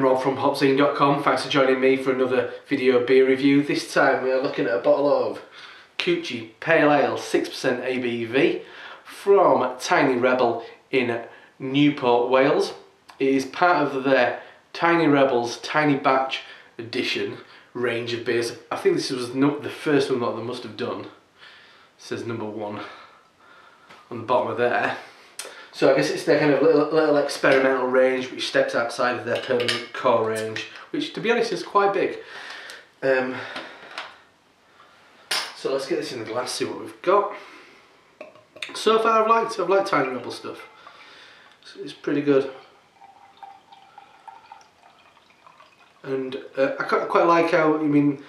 Rob from HopZine.com. Thanks for joining me for another video beer review. This time we are looking at a bottle of Koochie Pale Ale 6% ABV from Tiny Rebel in Newport, Wales. It is part of their Tiny Rebels Tiny Batch Edition range of beers. I think this was the first one that they must have done. It says #1 on the bottom of there. So I guess it's their kind of little experimental range which steps outside of their permanent core range, which to be honest is quite big. So let's get this in the glass, see what we've got. So far I've liked Tiny Rebel stuff. It's pretty good. And I quite like how, I mean,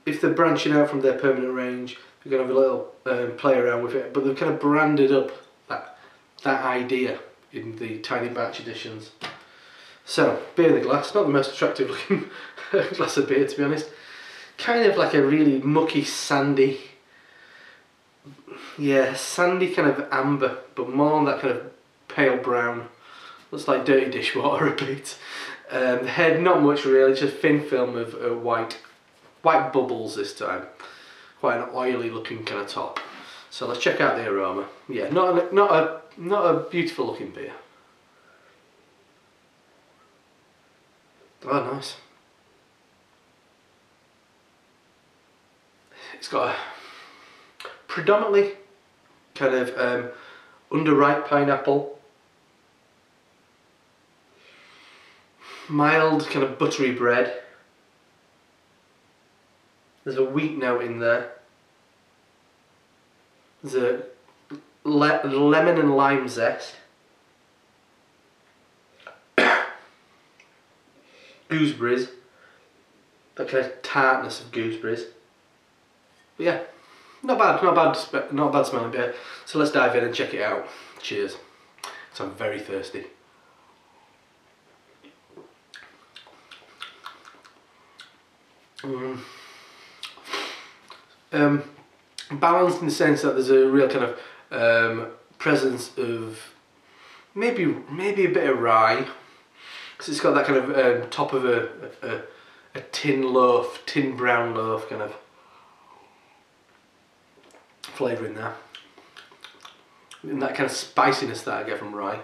if they're branching out from their permanent range, they're going to have a little play around with it, but they've kind of branded up that idea in the Tiny Batch editions. So, beer in the glass, not the most attractive looking glass of beer to be honest. Kind of like a really mucky, sandy, yeah, sandy kind of amber, but more on that kind of pale brown. Looks like dirty dishwater a bit. The head, not much really, just thin film of white bubbles this time. Quite an oily looking kind of top. So let's check out the aroma. Yeah, not a beautiful looking beer. Oh, nice. It's got a predominantly kind of underripe pineapple, mild kind of buttery bread. There's a wheat note in there. There's a lemon and lime zest. Gooseberries. That kind of tartness of gooseberries. But yeah, not bad smelling beer. So let's dive in and check it out. Cheers. So I'm very thirsty. Balanced in the sense that there's a real kind of presence of maybe a bit of rye, because it's got that kind of top of a tin brown loaf kind of flavour in there, and that kind of spiciness that I get from rye.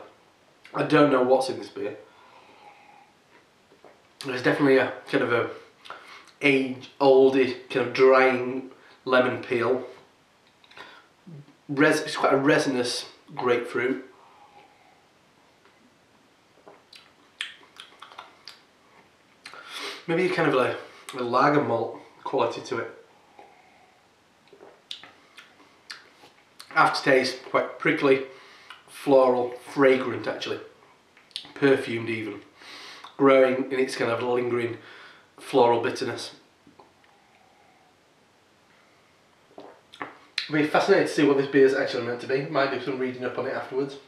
I don't know what's in this beer. There's definitely a kind of a oldie kind of drying lemon peel. It's quite a resinous grapefruit. Maybe kind of like a lager malt quality to it. Aftertaste quite prickly, floral, fragrant actually, perfumed even, growing in its kind of lingering floral bitterness. I'll be fascinated to see what this beer is actually meant to be. Might do some reading up on it afterwards.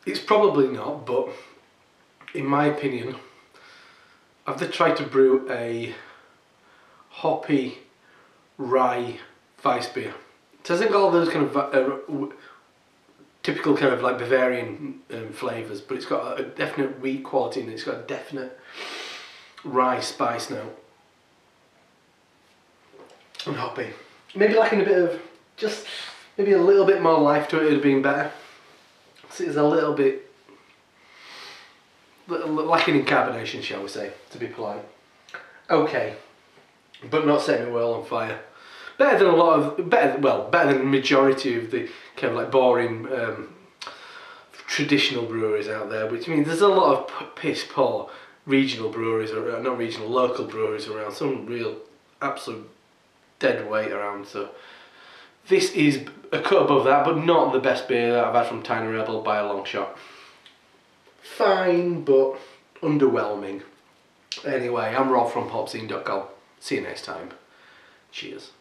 It's probably not, but in my opinion, have they tried to brew a hoppy rye Weiss beer? It hasn't got all those kind of typical kind of like Bavarian flavours, but it's got a definite wheat quality and it's got a definite rye spice note and hoppy. Maybe lacking a bit of, just maybe a little bit more life to it would have been better. So it's a little bit lacking in carbonation, shall we say, to be polite. Okay, but not setting the world on fire. Better than better than the majority of the kind of like boring traditional breweries out there. Which means there's a lot of piss poor regional breweries, or not regional, local breweries around. Some real absolute dead weight around. So this is a cut above that, but not the best beer that I've had from Tiny Rebel by a long shot. Fine, but underwhelming. Anyway, I'm Rob from HopZine.com. See you next time. Cheers.